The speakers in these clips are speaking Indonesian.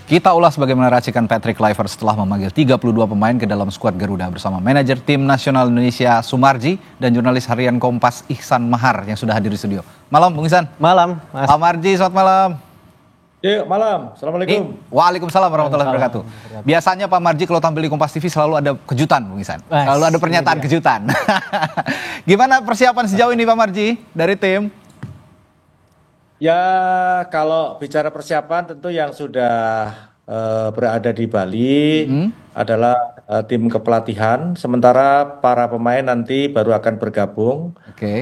Kita ulas bagaimana racikan Patrick Kluivert setelah memanggil 32 pemain ke dalam skuad Garuda bersama manajer tim nasional Indonesia Sumarji dan jurnalis harian Kompas Ihsan Mahar yang sudah hadir di studio. Malam Bung Ihsan. Malam Mas. Pak Marji, selamat malam. Yuk, malam. Assalamualaikum. Waalaikumsalam warahmatullahi wabarakatuh. Biasanya Pak Marji kalau tampil di Kompas TV selalu ada kejutan Bung Ihsan. Selalu ada pernyataan kejutan. Gimana persiapan sejauh ini Pak Marji dari tim? Ya, kalau bicara persiapan tentu yang sudah berada di Bali adalah tim kepelatihan. Sementara para pemain nanti baru akan bergabung.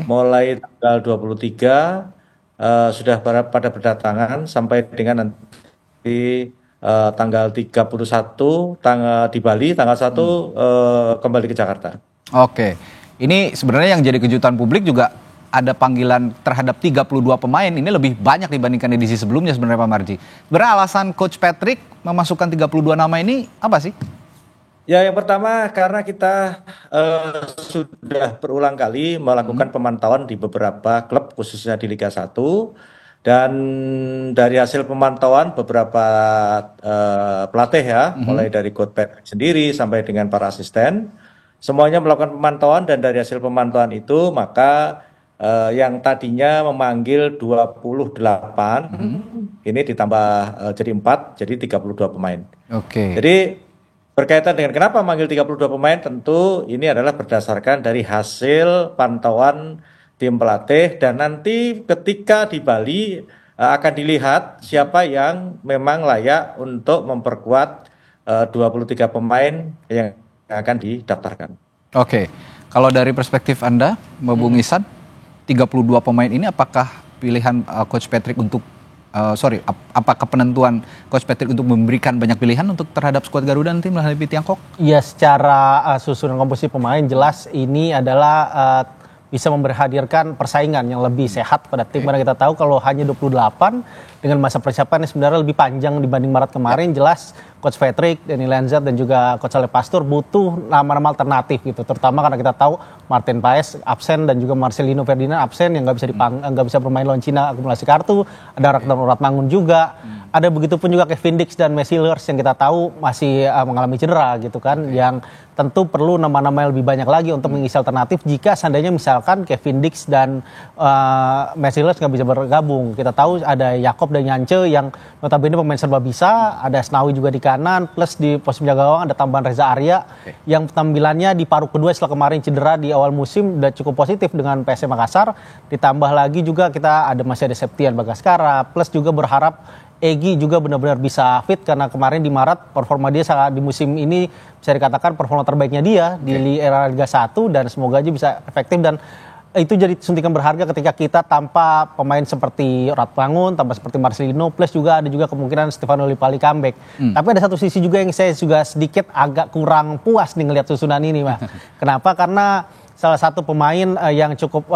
Mulai tanggal 23 sudah pada berdatangan sampai dengan nanti tanggal 31 di Bali, tanggal 1 kembali ke Jakarta. Oke. Ini sebenarnya yang jadi kejutan publik juga ada panggilan terhadap 32 pemain, ini lebih banyak dibandingkan edisi sebelumnya sebenarnya Pak Marji. Sebenarnya alasan Coach Patrick memasukkan 32 nama ini apa sih? Ya, yang pertama karena kita sudah berulang kali melakukan pemantauan di beberapa klub khususnya di Liga 1. Dan dari hasil pemantauan beberapa pelatih ya, mulai dari Coach Patrick sendiri sampai dengan para asisten, semuanya melakukan pemantauan dan dari hasil pemantauan itu maka yang tadinya memanggil 28, ini ditambah jadi 4, jadi 32 pemain. Jadi berkaitan dengan kenapa memanggil 32 pemain, tentu ini adalah berdasarkan dari hasil pantauan tim pelatih dan nanti ketika di Bali akan dilihat siapa yang memang layak untuk memperkuat 23 pemain yang akan didaftarkan. Oke, kalau dari perspektif Anda, Bung Ihsan, 32 pemain ini apakah pilihan Coach Patrick untuk apakah penentuan Coach Patrick untuk memberikan banyak pilihan untuk terhadap skuad Garuda nanti menghadapi Tiongkok? Ya, secara susunan komposisi pemain jelas ini adalah bisa memberhadirkan persaingan yang lebih sehat pada tim. Karena kita tahu kalau hanya 28 dengan masa persiapan yang sebenarnya lebih panjang dibanding Maret kemarin, jelas Coach Patrick, Danny Lenzat dan juga Coach Ale Pastur butuh nama-nama alternatif gitu. Terutama karena kita tahu Martin Paes absen dan juga Marcelino Ferdinand absen yang nggak bisa bermain lawan Cina akumulasi kartu. Ada Ragnar Ratmangun juga. Ada begitupun juga Kevin Dix dan Messi Leurs yang kita tahu masih mengalami cedera gitu kan. Yang tentu perlu nama-nama yang lebih banyak lagi untuk mengisi alternatif jika seandainya misalkan Kevin Dix dan Messi Leurs nggak bisa bergabung. Kita tahu ada Yakob dan Yance yang notabene pemain serba bisa, ada Snawi juga di kanan, plus di pos penjaga gawang ada tambahan Reza Arya yang tampilannya di paruh kedua setelah kemarin cedera di awal musim udah cukup positif dengan PSM Makassar. Ditambah lagi juga kita masih ada Septian Bagaskara, plus juga berharap Egy juga benar-benar bisa fit karena kemarin di Maret performa dia di musim ini bisa dikatakan performa terbaiknya dia di era Liga 1 dan semoga aja bisa efektif dan itu jadi suntikan berharga ketika kita tanpa pemain seperti Ratmangun, tanpa seperti Marcelino, plus juga ada juga kemungkinan Stefano Lipali comeback. Tapi ada satu sisi juga yang saya juga sedikit agak kurang puas nih ngelihat susunan ini, Mas. Kenapa? Karena salah satu pemain yang cukup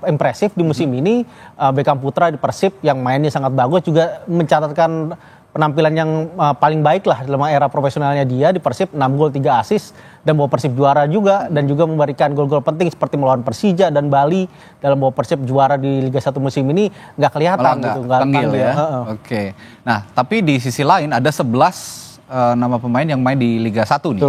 impresif di musim ini, Beckham Putra di Persib yang mainnya sangat bagus juga mencatatkan penampilan yang paling baik lah dalam era profesionalnya dia di Persib, 6 gol 3 assist dan bawa Persib juara juga dan juga memberikan gol-gol penting seperti melawan Persija dan Bali dalam bawa Persib juara di Liga 1 musim ini nggak kelihatan gitu, nggak panggil ya. Oke. Nah, tapi di sisi lain ada 11 nama pemain yang main di Liga 1 nih.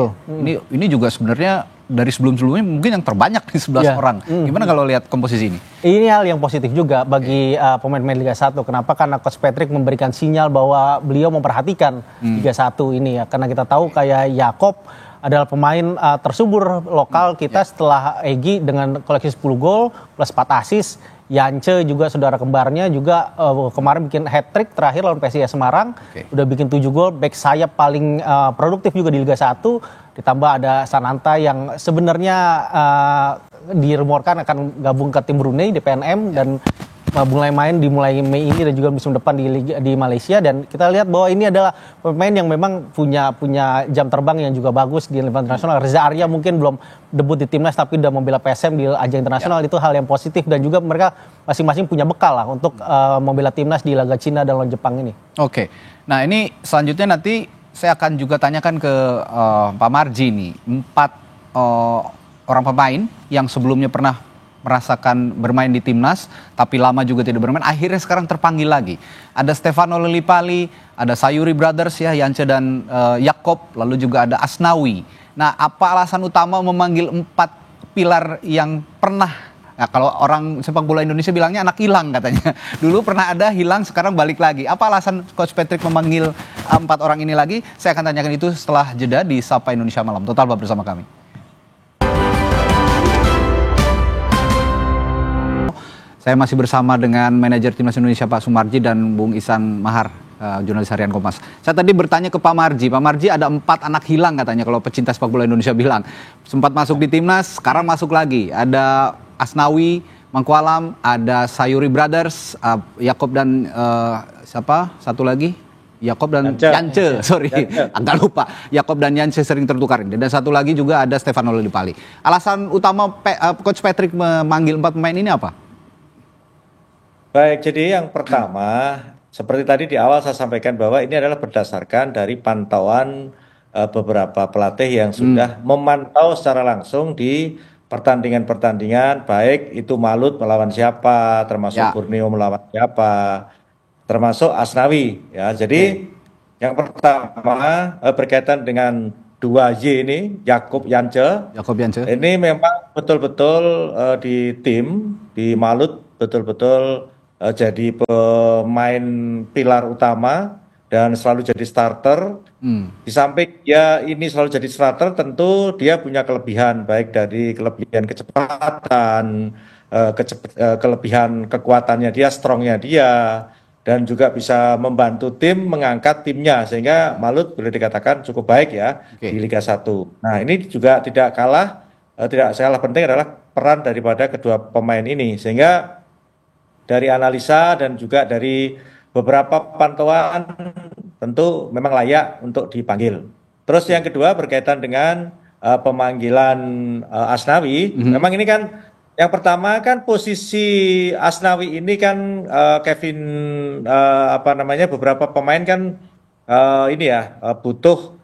Ini juga sebenarnya dari sebelum-sebelumnya mungkin yang terbanyak di 11 orang. Gimana kalau lihat komposisi ini? Ini hal yang positif juga bagi pemain-pemain Liga 1. Kenapa? Karena Coach Patrick memberikan sinyal bahwa beliau memperhatikan Liga 1 ini ya. Karena kita tahu kayak Yakob adalah pemain tersubur lokal kita setelah Egy dengan koleksi 10 gol plus 4 assist. Yance juga saudara kembarnya juga kemarin bikin hat-trick terakhir lawan PSIS Semarang. Udah bikin 7 gol, back sayap paling produktif juga di Liga 1. Ditambah ada Sananta yang sebenarnya dirumorkan akan gabung ke tim Brunei DPNM dan mulai main dimulai Mei ini dan juga musim depan di Malaysia dan kita lihat bahwa ini adalah pemain yang memang punya jam terbang yang juga bagus di level internasional. Reza Arya mungkin belum debut di timnas tapi udah membela PSM di ajang internasional, itu hal yang positif dan juga mereka masing-masing punya bekal lah untuk membela timnas di laga Cina dan lawan Jepang ini. Oke. Nah, ini selanjutnya nanti saya akan juga tanyakan ke Pak Marji nih, 4 orang pemain yang sebelumnya pernah merasakan bermain di timnas, tapi lama juga tidak bermain, akhirnya sekarang terpanggil lagi. Ada Stefano Lillipali, ada Sayuri Brothers ya, Yance dan Yakob, lalu juga ada Asnawi. Nah, apa alasan utama memanggil 4 pilar yang pernah, nah, kalau orang sepak bola Indonesia bilangnya anak hilang katanya. Dulu pernah ada, hilang, sekarang balik lagi. Apa alasan Coach Patrick memanggil 4 orang ini lagi? Saya akan tanyakan itu setelah jeda di Sapa Indonesia Malam. Total bersama kami. Saya masih bersama dengan manajer Timnas Indonesia Pak Sumarji dan Bung Ihsan Mahar, jurnalis harian Kompas. Saya tadi bertanya ke Pak Marji. Pak Marji, ada 4 anak hilang katanya kalau pecinta sepak bola Indonesia bilang. Sempat masuk di timnas, sekarang masuk lagi. Ada Asnawi Mangkualam, ada Sayuri Brothers, Yakob dan siapa? Satu lagi? Yakob dan Yance, sorry, agak lupa. Yakob dan Yance sering tertukar. Dan satu lagi juga ada Stefano Lillipali. Alasan utama Coach Patrick memanggil 4 pemain ini apa? Baik, jadi yang pertama, seperti tadi di awal saya sampaikan bahwa ini adalah berdasarkan dari pantauan beberapa pelatih yang sudah memantau secara langsung di pertandingan-pertandingan, baik itu Malut melawan siapa, termasuk Borneo melawan siapa, termasuk Asnawi. Ya, jadi yang pertama berkaitan dengan 2Y ini, Yakob Yance. Ini memang betul-betul di tim, di Malut betul-betul jadi pemain pilar utama dan selalu jadi starter. Di samping dia ini selalu jadi starter, tentu dia punya kelebihan, baik dari kelebihan kecepatan, kelebihan kekuatannya dia, strongnya dia, dan juga bisa membantu tim mengangkat timnya, sehingga Malut boleh dikatakan cukup baik ya di Liga 1. Nah, ini juga tidak kalah penting adalah peran daripada kedua pemain ini, sehingga dari analisa dan juga dari beberapa pantauan tentu memang layak untuk dipanggil. Terus yang kedua berkaitan dengan pemanggilan Asnawi. Memang ini kan yang pertama kan posisi Asnawi ini kan Kevin beberapa pemain kan butuh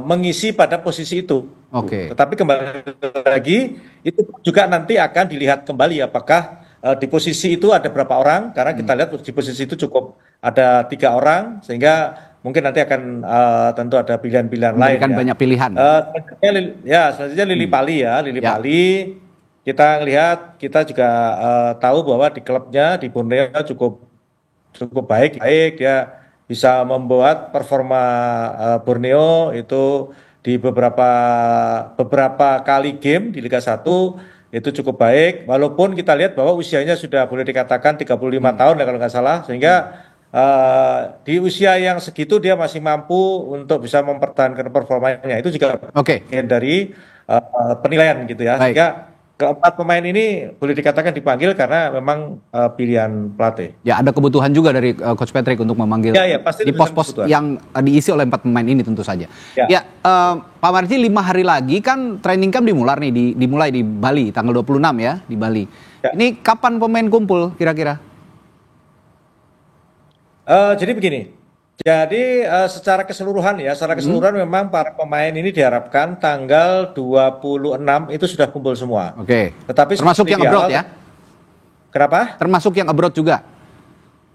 mengisi pada posisi itu. Tetapi kembali lagi itu juga nanti akan dilihat kembali apakah di posisi itu ada berapa orang, karena kita lihat di posisi itu cukup ada 3 orang, sehingga mungkin nanti akan tentu ada pilihan-pilihan lain. Kan banyak pilihan. Selanjutnya Lillipali ya, Lillipali kita lihat, kita juga tahu bahwa di klubnya di Borneo cukup baik, dia bisa membuat performa Borneo itu di beberapa kali game di Liga 1 itu cukup baik, walaupun kita lihat bahwa usianya sudah boleh dikatakan 35 tahun ya kalau nggak salah, sehingga di usia yang segitu dia masih mampu untuk bisa mempertahankan performanya. Itu juga bagian dari penilaian gitu ya. Sehingga keempat pemain ini boleh dikatakan dipanggil karena memang pilihan pelatih. Ya, ada kebutuhan juga dari Coach Patrick untuk memanggil pasti di pos-pos yang diisi oleh 4 pemain ini tentu saja. Pak Marji, 5 hari lagi kan training camp dimulai di Bali tanggal 26 ya, di Bali. Ini kapan pemain kumpul kira-kira? Jadi begini. Jadi secara keseluruhan memang para pemain ini diharapkan tanggal 26 itu sudah kumpul semua. Tetapi termasuk yang abroad ya? Kenapa? Termasuk yang abroad juga?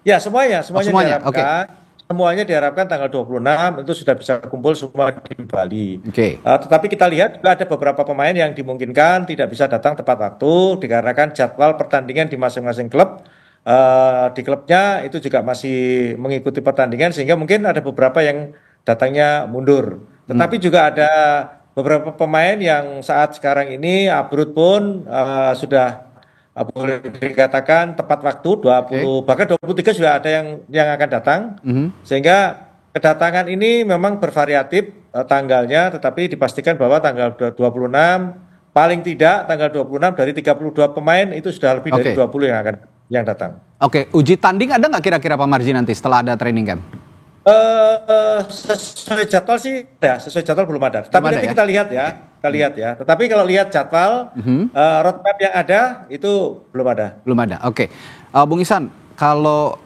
Ya, semuanya diharapkan. Semuanya diharapkan tanggal 26 itu sudah bisa kumpul semua di Bali. Tetapi kita lihat juga ada beberapa pemain yang dimungkinkan tidak bisa datang tepat waktu dikarenakan jadwal pertandingan di masing-masing klub. Di klubnya itu juga masih mengikuti pertandingan, sehingga mungkin ada beberapa yang datangnya mundur. Tetapi juga ada beberapa pemain yang saat sekarang ini abroad pun sudah boleh dikatakan tepat waktu 20 bahkan 23 sudah ada yang akan datang. Sehingga kedatangan ini memang bervariatif tanggalnya, tetapi dipastikan bahwa tanggal 26 paling tidak tanggal 26 dari 32 pemain itu sudah lebih dari 20 yang datang. Uji tanding ada nggak kira-kira Pak Marji nanti setelah ada training camp? Sesuai jadwal sih ya, sesuai jadwal belum ada. Tapi nanti kita lihat ya. Tetapi kalau lihat jadwal roadmap yang ada itu belum ada. Bung Ihsan, kalau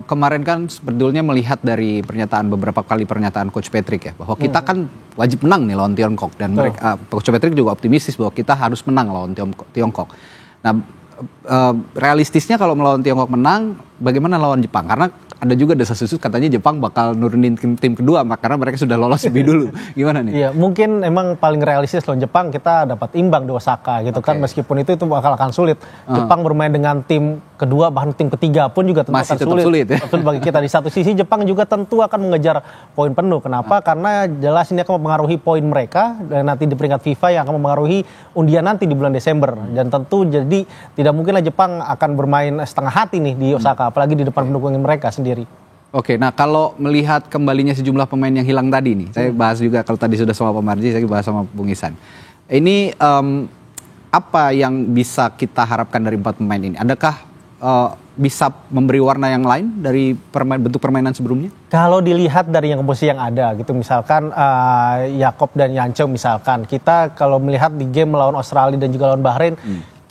kemarin kan sebetulnya melihat dari beberapa kali pernyataan Coach Patrick ya, bahwa kita kan wajib menang nih lawan Tiongkok, dan Coach Patrick juga optimistis bahwa kita harus menang lawan Tiongkok. Nah, realistisnya kalau melawan Tiongkok menang, bagaimana lawan Jepang? Karena ada juga desas-desus katanya Jepang bakal nurunin tim kedua karena mereka sudah lolos lebih dulu. Gimana nih? Iya, mungkin emang paling realistis lawan Jepang kita dapat imbang di Osaka gitu kan, meskipun itu akan sulit. Jepang bermain dengan tim kedua bahkan tim ketiga pun juga tentu masih akan sulit ya? Betul bagi kita. Di satu sisi Jepang juga tentu akan mengejar poin penuh. Kenapa? Karena jelas ini akan mempengaruhi poin mereka dan nanti di peringkat FIFA yang akan mempengaruhi undian nanti di bulan Desember. Dan tentu jadi tidak mungkinlah Jepang akan bermain setengah hati nih di Osaka, apalagi di depan pendukung mereka sendiri. Oke, nah kalau melihat kembalinya sejumlah pemain yang hilang tadi nih, saya bahas juga kalau tadi sudah sama Pak Marji, saya bahas sama Bung Ihsan. Ini apa yang bisa kita harapkan dari 4 pemain ini? Adakah bisa memberi warna yang lain dari bentuk permainan sebelumnya? Kalau dilihat dari yang komposisi yang ada gitu, misalkan Yakob dan Yance misalkan, kita kalau melihat di game melawan Australia dan juga lawan Bahrain,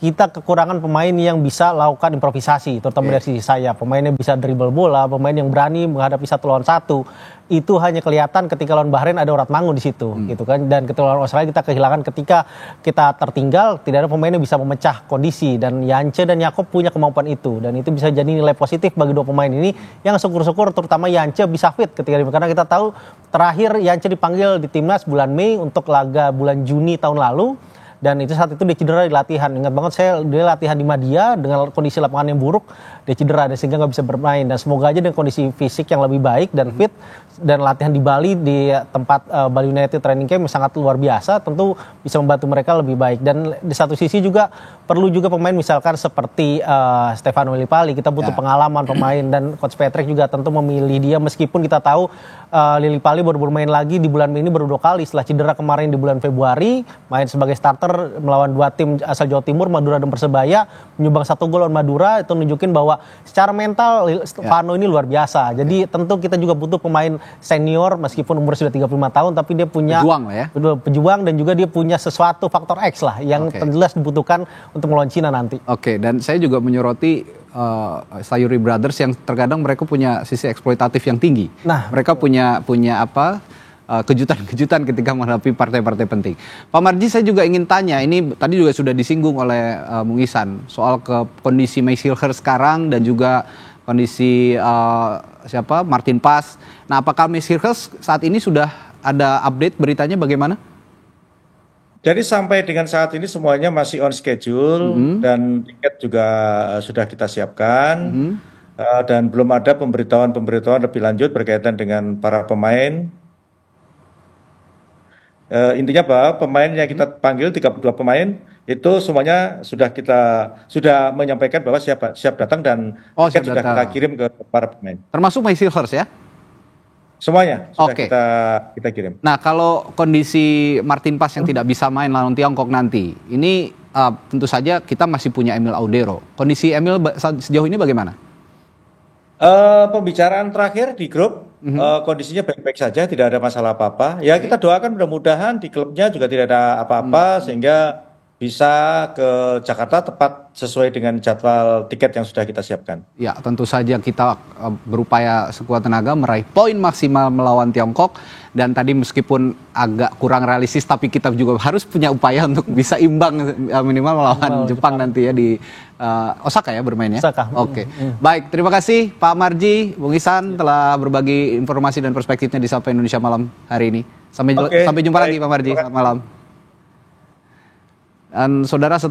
kita kekurangan pemain yang bisa lakukan improvisasi, terutama dari sisi saya. Pemainnya bisa dribble bola, pemain yang berani menghadapi 1 lawan 1. Itu hanya kelihatan ketika lawan Bahrain ada Urat Mangun di situ, gitu kan. Dan ketika lawan Australia kita kehilangan ketika kita tertinggal, tidak ada pemain yang bisa memecah kondisi. Dan Yance dan Yakob punya kemampuan itu. Dan itu bisa jadi nilai positif bagi 2 pemain ini, yang syukur-syukur terutama Yance bisa fit ketika karena kita tahu terakhir Yance dipanggil di timnas bulan Mei untuk laga bulan Juni tahun lalu. Dan itu saat itu dia cedera di latihan. Ingat banget dia latihan di Madia dengan kondisi lapangan yang buruk, dia cedera dan sehingga nggak bisa bermain. Dan semoga aja dengan kondisi fisik yang lebih baik dan fit dan latihan di Bali di tempat Bali United Training Camp sangat luar biasa, tentu bisa membantu mereka lebih baik. Dan di satu sisi juga perlu juga pemain misalkan seperti Stefano Lillipali, kita butuh pengalaman pemain, dan Coach Patrick juga tentu memilih dia meskipun kita tahu Lillipali baru bermain lagi di bulan Mei ini baru 2 kali setelah cedera kemarin di bulan Februari, main sebagai starter melawan 2 tim asal Jawa Timur, Madura dan Persebaya, menyumbang 1 gol lawan Madura. Itu nunjukin bahwa secara mental Stefano ini luar biasa. Jadi tentu kita juga butuh pemain senior meskipun umur sudah 35 tahun, tapi dia punya pejuang dan juga dia punya sesuatu faktor X lah yang jelas dibutuhkan untuk melawan Cina nanti. Oke, dan saya juga menyoroti Sayuri Brothers yang terkadang mereka punya sisi eksploitatif yang tinggi. Nah, mereka punya kejutan-kejutan ketika menghadapi partai-partai penting. Pak Marji, saya juga ingin tanya, ini tadi juga sudah disinggung oleh Bung Ihsan soal kondisi Maysilher sekarang dan juga kondisi Martin Pas. Nah, apakah Maysilher saat ini sudah ada update beritanya bagaimana? Jadi sampai dengan saat ini semuanya masih on schedule dan tiket juga sudah kita siapkan dan belum ada pemberitahuan lebih lanjut berkaitan dengan para pemain. Intinya bahwa pemain yang kita panggil 32 pemain itu semuanya sudah menyampaikan bahwa siap datang dan tiket sudah kita kirim ke para pemain. Termasuk Maysilher ya? Semuanya sudah kita kirim. Nah, kalau kondisi Martin Pas yang tidak bisa main lawan Tiongkok nanti, ini tentu saja kita masih punya Emil Audero. Kondisi Emil sejauh ini bagaimana? Pembicaraan terakhir di grup kondisinya baik-baik saja, tidak ada masalah apa-apa. Ya kita doakan mudah-mudahan di klubnya juga tidak ada apa-apa sehingga bisa ke Jakarta tepat sesuai dengan jadwal tiket yang sudah kita siapkan. Ya, tentu saja kita berupaya sekuat tenaga meraih poin maksimal melawan Tiongkok, dan tadi meskipun agak kurang realistis tapi kita juga harus punya upaya untuk bisa imbang minimal melawan Jepang nanti ya di Osaka ya bermainnya. Osaka. Oke. Baik, terima kasih Pak Marji, Bung Ihsan telah berbagi informasi dan perspektifnya di Sapa Indonesia Malam hari ini. Sampai jumpa lagi Pak Marji, selamat malam. Dan saudara, setelah